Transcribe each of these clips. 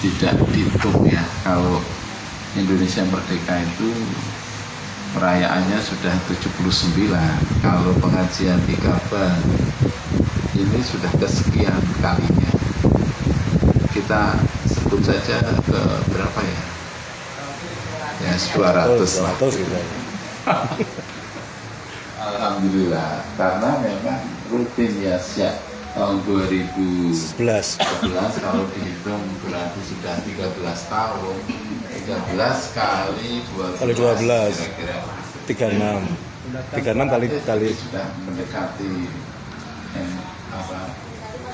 tidak dihitung ya. Kalau Indonesia merdeka itu perayaannya sudah 79. Kalau pengajian di Ka'bah ini sudah kesekian kalinya. Kita sebut saja ke berapa ya? Ya 200 lah. Gitu. Alhamdulillah, karena memang rutin ya sejak tahun 2011 kalau dihitung berarti sudah 13 tahun. 13 kali 12 kira-kira 36 kali sudah mendekati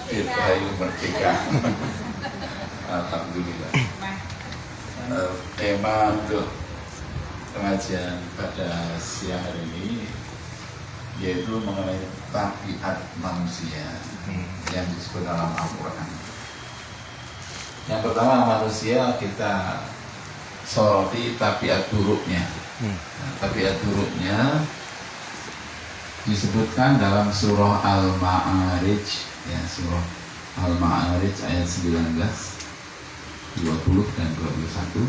Dirgahayu Merdeka. Alhamdulillah. Tema untuk pengajian pada siang hari ini yaitu mengenai tabiat manusia yang disebut dalam Al-Quran. Yang pertama, manusia kita soroti tabiat buruknya. Tabiat buruknya disebutkan dalam surah Al-Ma'arij, ya, surah Al-Ma'arij ayat 19, 20 dan 21.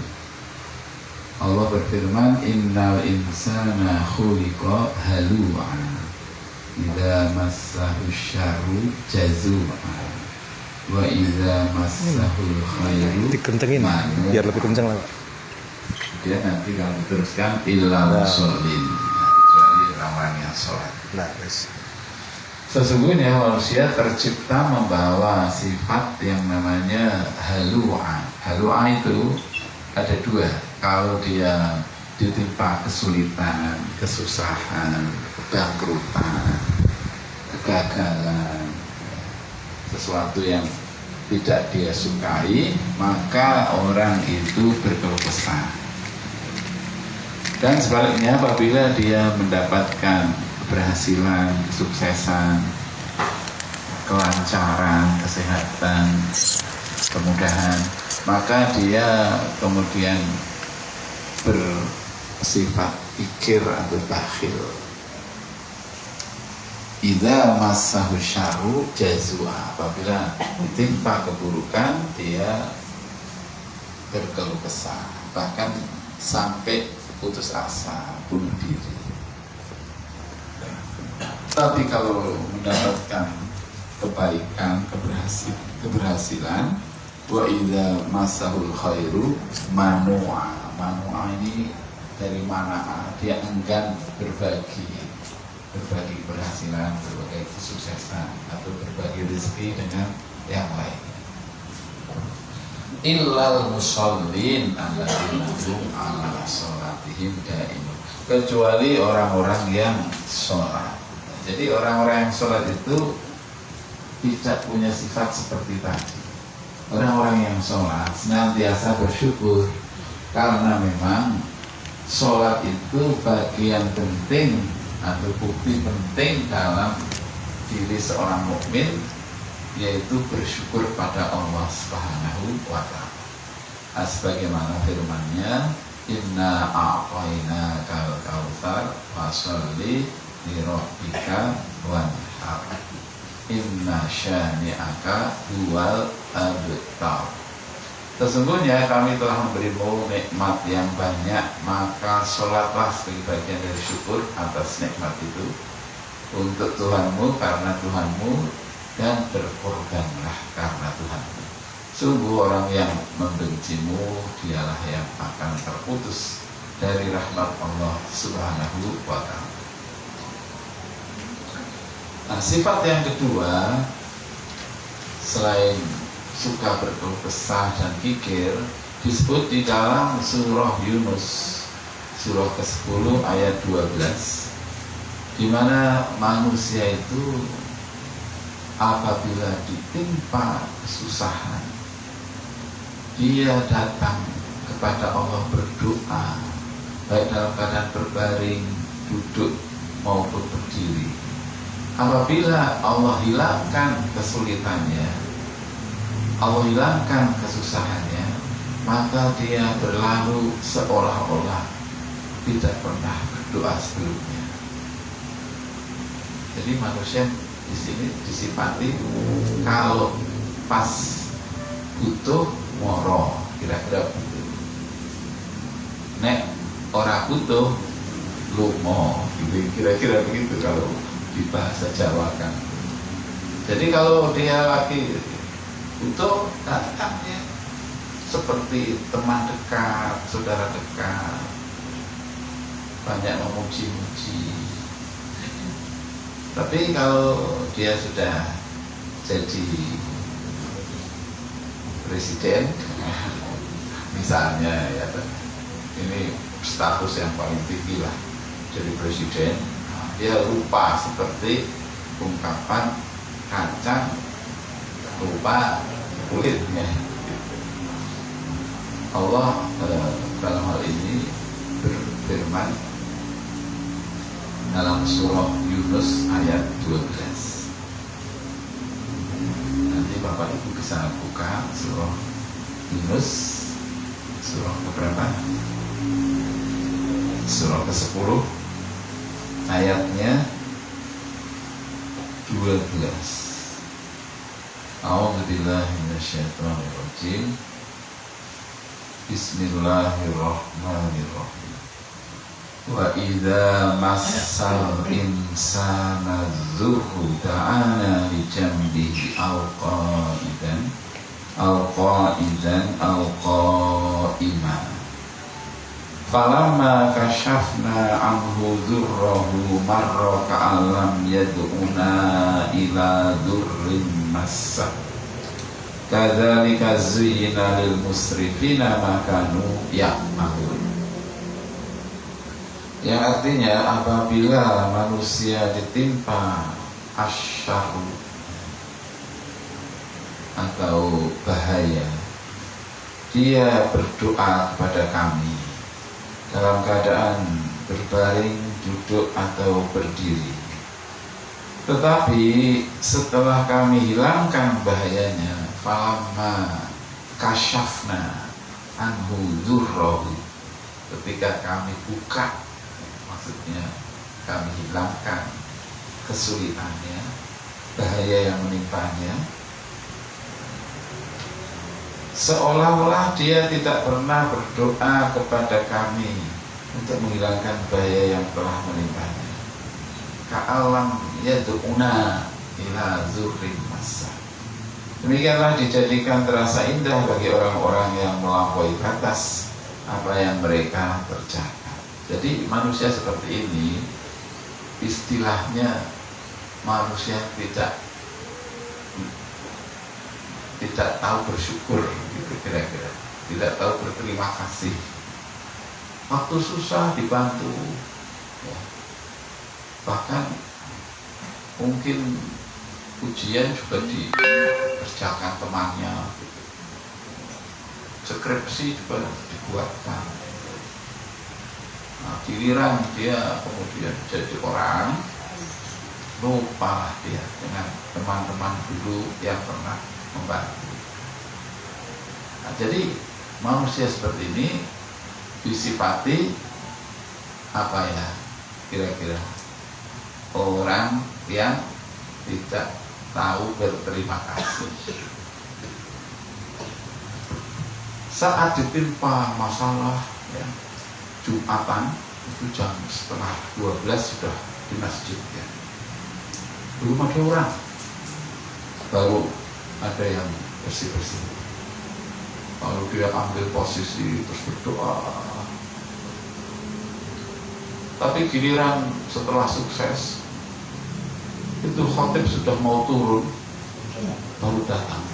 Allah berfirman, innal insana khuliqa halu'a idza massahu syarru jazua wa idza massahu khairu dikencengin biar lebih kenceng lah Pak. Dia nanti kalau diteruskan illal musallin, kecuali orang yang sholat. Sesungguhnya manusia tercipta membawa sifat yang namanya halu'a. Halu'a itu ada dua. Kalau dia ditimpa kesulitan, kesusahan, kebangkrutan, kegagalan, sesuatu yang tidak dia sukai, maka orang itu berkeluh kesah. Dan sebaliknya, apabila dia mendapatkan keberhasilan, kesuksesan, kelancaran, kesehatan, kemudahan, maka dia kemudian bersifat pikir atau bakhil. Idza massahu syarru jazua, apabila ditimpa keburukan dia berkeluh kesah, bahkan sampai putus asa, bunuh diri. Tapi kalau mendapatkan kebaikan, keberhasilan, wa idza massahul khairu manu'a. Manu'a ini dari mana? Dia enggan berbagi keberhasilan, berbagi kesuksesan atau berbagi rezeki dengan yang lain. Illal musallin alladzina hum 'ala sholatihim daimun, kecuali orang-orang yang sholat. Jadi orang-orang yang sholat itu tidak punya sifat seperti tadi. Orang-orang yang sholat senantiasa bersyukur, karena memang sholat itu bagian penting atau bukti penting dalam diri seorang mukmin, yaitu bersyukur pada Allah Subhanahu wa Ta'ala. Sebagaimana firman-Nya, inna a'tainakal kautsar fasholli li rabbika wanhar inna syani'aka huwal abtar. Sesungguhnya kami telah memberimu nikmat yang banyak, maka sholatlah sebagai bagian dari syukur atas nikmat itu untuk Tuhanmu, karena Tuhanmu, dan berkorbanlah karena Tuhanmu. Sungguh orang yang membencimu, dialah yang akan terputus dari rahmat Allah Subhanahu wa Ta'ala. Nah, sifat yang kedua, selain suka berkeluh kesah dan kikir, disebut di dalam surah Yunus, surah ke-10 ayat 12, di mana manusia itu apabila ditimpa kesusahan, dia datang kepada Allah berdoa, baik dalam keadaan berbaring, duduk maupun berdiri. Apabila Allah hilangkan kesulitannya, Allah hilangkan kesusahannya, maka dia berlalu seolah-olah tidak pernah berdoa sebelumnya. Jadi manusia di sini disifati kalau pas butuh moro, kira-kira begitu. Nek ora butuh lumo, gitu, kira-kira begitu kalau di bahasa Jawa kan. Jadi kalau dia lagi butuh, datangnya seperti teman dekat, saudara dekat, banyak memuji-muji. Tapi kalau dia sudah jadi presiden, misalnya ya, ini status yang paling tinggi lah, jadi presiden, dia lupa seperti ungkapan kacang lupa kulitnya. Allah dalam hal ini berfirman dalam surah Yunus ayat 12. Nanti Bapak Ibu bisa buka surah Yunus, surah keberapa? Surah ke-10 ayatnya 12. A'udzubillahi minasyaitonirrajim. Bismillahirrahmanirrahim. Wa idza massal insana dzurru ta'ana li jambihi aw qa'idan aw qa'iman. Falamma kashafna anhu dzurrahu marra ka'allam yad'una ila dzurrin massah. Kadzalika zuyyina lil musrifina ma kanu ya'malun. Yang artinya apabila manusia ditimpa asyarru atau bahaya, dia berdoa kepada kami dalam keadaan berbaring, duduk atau berdiri. Tetapi setelah kami hilangkan bahayanya, falamma kasyafna anhu dzurrahu, ketika kami buka, maksudnya kami hilangkan kesulitannya, bahaya yang menimpanya, seolah-olah dia tidak pernah berdoa kepada kami untuk menghilangkan bahaya yang telah menimpanya. Ka'alam yad'una ila dzurrin massah. Demikianlah dijadikan terasa indah bagi orang-orang yang melampaui batas apa yang mereka kerjakan. Jadi manusia seperti ini, istilahnya manusia tidak tahu bersyukur, gitu kira-kira, tidak tahu berterima kasih. Waktu susah dibantu, ya. Bahkan mungkin ujian juga dikerjakan temannya, gitu. Skripsi juga dibuatkan. Nah, giliran dia kemudian jadi orang, lupa dia dengan teman-teman dulu yang pernah membantu. Nah, jadi manusia seperti ini disifati apa ya, kira-kira orang yang tidak tahu berterima kasih. Saat ditimpa masalah, ya, Jumatan itu jam setengah 12 sudah di masjid, ya. Belum ada orang, baru ada yang bersih-bersih. Lalu dia ambil posisi terus berdoa. Tapi giliran setelah sukses, itu khotib sudah mau turun, baru datang.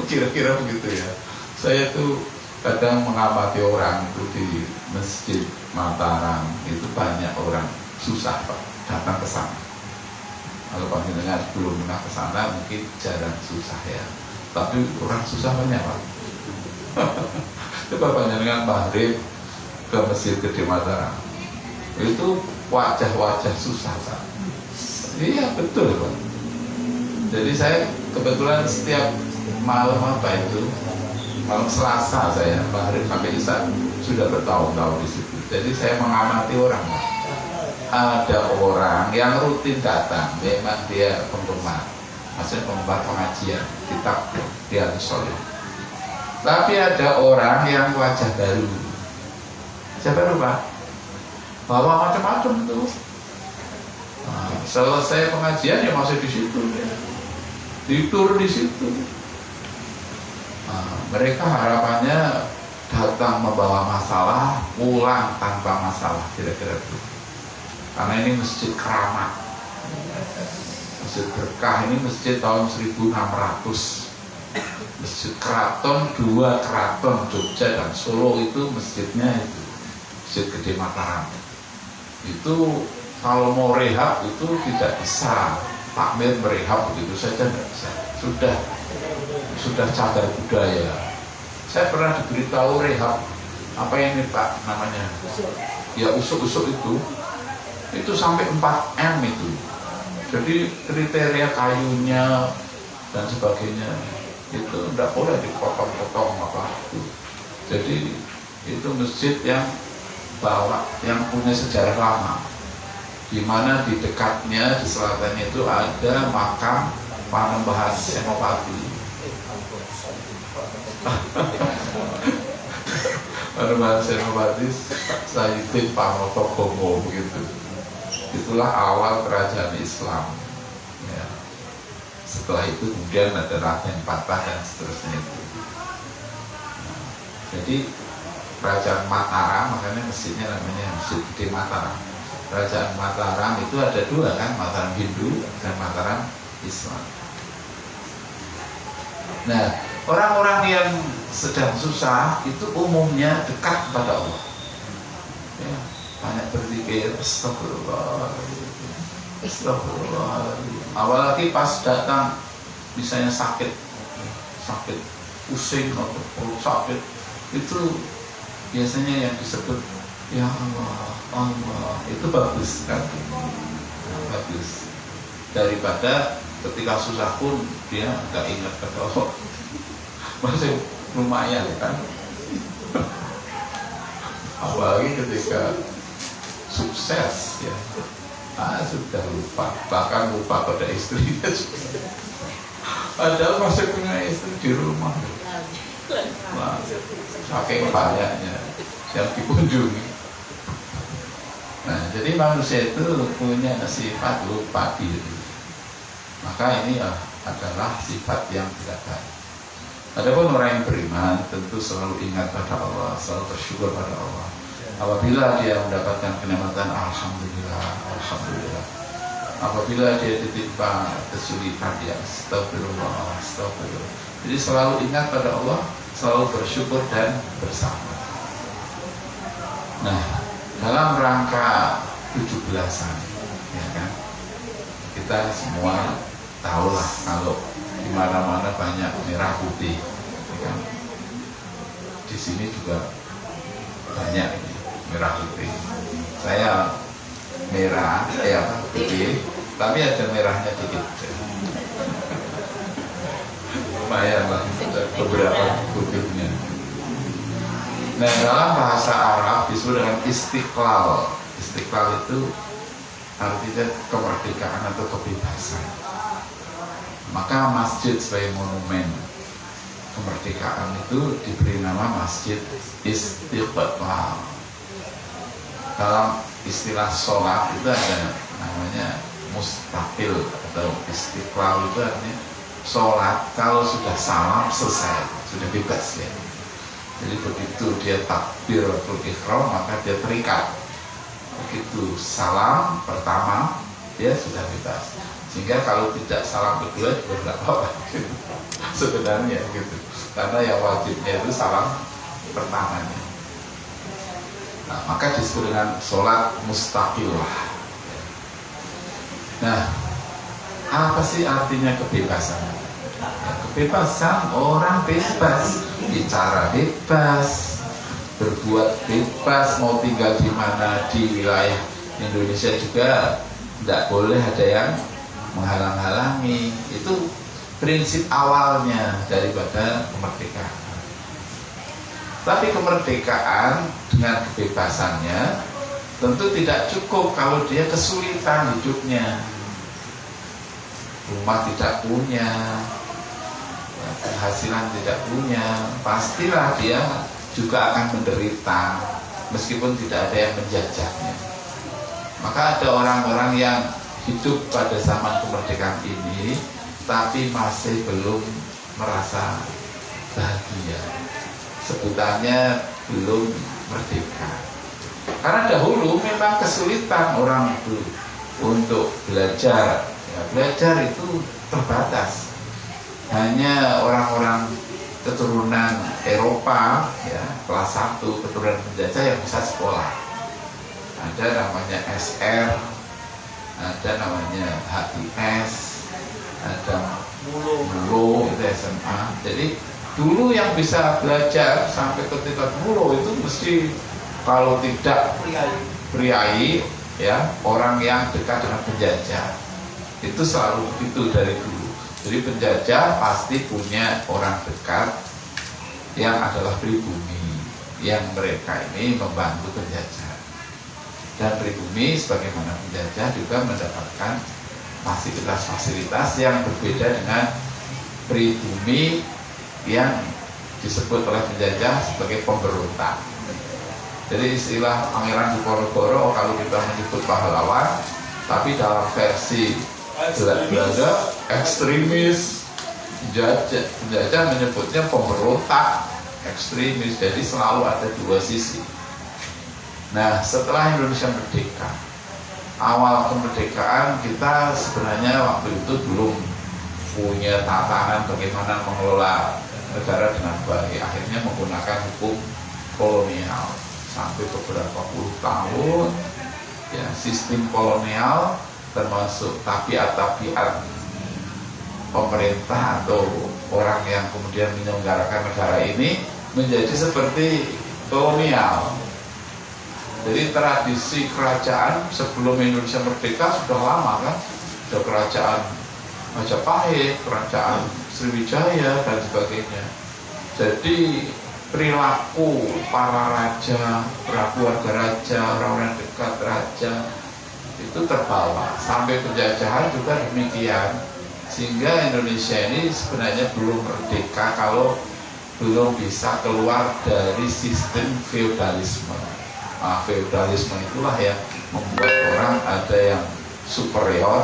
Kira-kira begitu ya. Saya tuh kadang mengamati orang itu di Masjid Mataram, itu banyak orang susah Pak datang ke sana. Kalau panjenengan belum pernah ke sana mungkin jarang susah ya. Tapi orang susah banyak Pak. Coba panjenengan maghrib ke Masjid Gede Mataram, itu wajah-wajah susah Pak. Iya betul Pak. Jadi saya kebetulan setiap malam malam Selasa saya maghrib sampai isya sudah bertahun-tahun di situ. Jadi saya mengamati orang Pak. Ada orang yang rutin datang, memang dia penggemar, maksudnya penggemar pengajian kitab Riyadhus Shalihin. Tapi ada orang yang wajah baru. Siapa baru Pak? Bawa macam-macam tuh. Nah, selesai pengajian ya masih di situ, tidur di situ. Nah, mereka harapannya datang membawa masalah, pulang tanpa masalah, kira-kira itu. Karena ini masjid keramat, masjid berkah. Ini masjid tahun 1600. Masjid keraton, 2 keraton Jogja dan Solo itu masjidnya itu Masjid Gede Mataram. Itu kalau mau rehab itu tidak bisa takmir merehab begitu saja, tidak bisa. Sudah cagar budaya. Saya pernah diberitahu rehab apa ini Pak namanya? Ya usuk-usuk itu sampai 4 M itu. Jadi kriteria kayunya dan sebagainya itu tidak boleh dipotong-potong apa itu. Jadi itu masjid yang punya sejarah lama, di mana di dekatnya di selatannya itu ada makam Panembahan Senopati. Panembahan Senopati Sayyidin Panotogomo begitu. Itulah awal kerajaan Islam. Ya. Setelah itu kemudian ada Raden Patah dan seterusnya itu. Nah, jadi Kerajaan Mataram, makanya masjidnya namanya Masjid Gede Mataram. Kerajaan Mataram itu ada 2 kan, Mataram Hindu dan Mataram Islam. Nah, orang-orang yang sedang susah itu umumnya dekat kepada Allah. Ya, banyak berzikir, astagfirullah. Apalagi pas datang misalnya sakit pusing atau perut sakit, itu biasanya yang disebut ya Allah itu bagus kan, bagus daripada ketika susah pun dia nggak ingat kata Allah. Masih lumayan kan. Apalagi ketika sukses ya, sudah lupa, bahkan lupa pada istrinya. Padahal masih punya istri di rumah. Nah, saking banyaknya yang dikunjungi. Nah, jadi manusia itu punya sifat lupa diri. Maka ini adalah sifat yang tidak baik. Adapun orang yang beriman tentu selalu ingat pada Allah, selalu bersyukur pada Allah. Apabila dia mendapatkan kenikmatan, alhamdulillah, alhamdulillah. Apabila dia ditimpa kesulitan, ya astagfirullah, astagfirullah. Jadi selalu ingat pada Allah, selalu bersyukur dan bersabar. Nah, dalam rangka 17-an, ya kan, kita semua tahulah kalau di mana-mana banyak merah putih, ya kan? Di sini juga banyak ini, merah putih. Saya merah, putih, tapi ada merahnya dikit. Lumayan lah, beberapa putihnya. Nah, dalam bahasa Arab disebut dengan istiqlal. Istiqlal itu artinya kemerdekaan atau kebebasan. Maka masjid sebagai monumen kemerdekaan itu diberi nama Masjid Istiqlal. Dalam istilah sholat itu ada namanya mustaqil atau istiqlal, itu artinya sholat kalau sudah salam selesai, sudah bebas ya. Jadi begitu dia takbiratul ihram maka dia terikat. Begitu salam pertama dia sudah bebas. Sehingga kalau tidak salam kedua juga tidak apa-apa gitu. Sebenarnya gitu. Karena yang wajibnya itu salam pertamanya. Nah, maka disebut dengan sholat mustaqilah. Nah, apa sih artinya kebebasan? Ya, kebebasan, orang bebas, bicara bebas, berbuat bebas, mau tinggal di mana di wilayah Indonesia juga tidak boleh ada yang menghalang-halangi. Itu prinsip awalnya daripada kemerdekaan. Tapi kemerdekaan dengan kebebasannya tentu tidak cukup kalau dia kesulitan hidupnya, rumah tidak punya, penghasilan tidak punya, pastilah dia juga akan menderita meskipun tidak ada yang menjajahnya. Maka ada orang-orang yang hidup pada zaman kemerdekaan ini tapi masih belum merasa bahagia, sebutannya belum merdeka. Karena dahulu memang kesulitan orang itu untuk belajar. Ya, belajar itu terbatas. Hanya orang-orang keturunan Eropa, ya, kelas 1 keturunan penjajah yang bisa sekolah. Ada namanya SR, ada namanya HIS, ada Mulo itu SMA. Jadi dulu yang bisa belajar sampai ke tingkat Mulo itu mesti, kalau tidak priai, ya, orang yang dekat dengan penjajah. Itu selalu begitu dari dulu. Jadi penjajah pasti punya orang dekat yang adalah pribumi, yang mereka ini membantu penjajah. Dan pribumi sebagaimana penjajah juga mendapatkan fasilitas-fasilitas yang berbeda dengan pribumi yang disebut oleh penjajah sebagai pemberontak. Jadi istilah Pangeran Diponegoro kalau kita menyebut pahlawan, tapi dalam versi Belanda ekstremis, penjajah menyebutnya pemberontak ekstremis. Jadi selalu ada dua sisi. Nah, setelah Indonesia merdeka, awal kemerdekaan kita sebenarnya waktu itu belum punya tatanan bagaimana mengelola negara dengan baik. Akhirnya menggunakan hukum kolonial sampai beberapa puluh tahun, ya, sistem kolonial termasuk tabiat-tabiat pemerintah atau orang yang kemudian menyelenggarakan negara ini menjadi seperti kolonial. Jadi tradisi kerajaan sebelum Indonesia merdeka sudah lama kan, ada kerajaan Majapahit, kerajaan Sriwijaya dan sebagainya. Jadi perilaku para raja, keluarga raja, orang-orang dekat raja itu terbawa sampai penjajahan juga demikian, sehingga Indonesia ini sebenarnya belum merdeka kalau belum bisa keluar dari sistem feodalisme. Nah, feodalisme itulah yang membuat orang ada yang superior,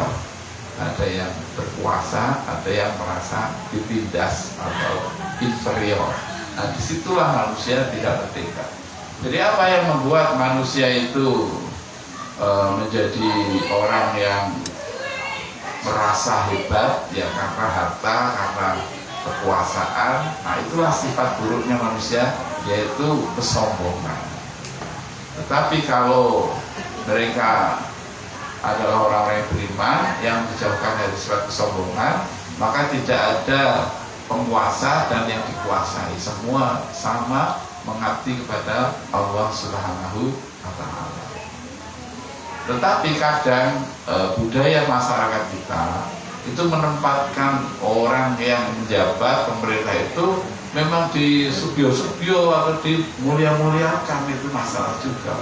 ada yang berkuasa, ada yang merasa ditindas atau inferior. Nah, disitulah manusia tidak merdeka. Jadi apa yang membuat manusia itu menjadi orang yang merasa hebat? Ya karena harta, karena kekuasaan. Nah, itulah sifat buruknya manusia, yaitu kesombongan. Tetapi kalau mereka adalah orang-orang yang beriman, yang dijauhkan dari sifat kesombongan, maka tidak ada penguasa dan yang dikuasai, semua sama mengabdi kepada Allah Subhanahu wa Ta'ala. Tetapi kadang budaya masyarakat kita itu menempatkan orang yang menjabat pemerintah itu memang di subyo-subyo atau di mulia-muliakan, itu masalah juga.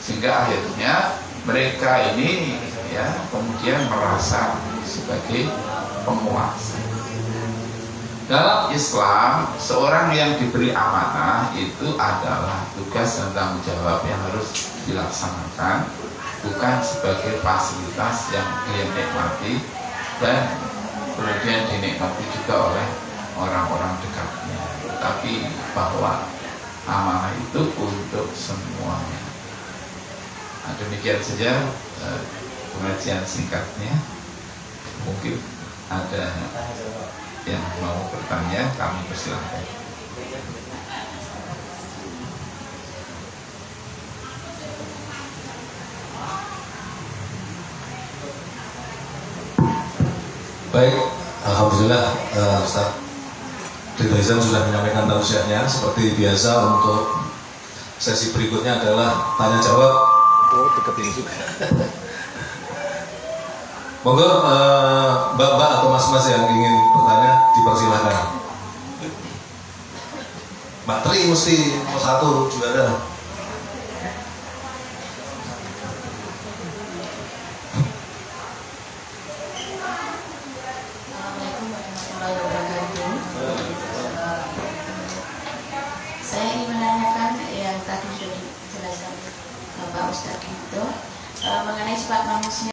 Sehingga akhirnya mereka ini, ya, kemudian merasa sebagai penguasa. Dalam Islam, seorang yang diberi amanah itu adalah tugas dan tanggung jawab yang harus dilaksanakan, bukan sebagai fasilitas yang dia nikmati dan kemudian dinikmati juga oleh orang-orang dekatnya, tapi bahwa amanah itu untuk semuanya. Nah, demikian saja pengajian singkatnya. Mungkin ada yang mau bertanya, kami persilahkan. Baik, alhamdulillah Ustaz Ridho Hizam sudah menyampaikan tausiahnya. Seperti biasa, untuk sesi berikutnya adalah tanya jawab. Oh, dekat ini juga. Monggo mbak-mbak atau mas-mas yang ingin bertanya dipersilahkan. Mbak Tri mesti nomor 1 juara. Assalamualaikum warahmatullahi wabarakatuh. Ustadz itu mengenai sifat manusia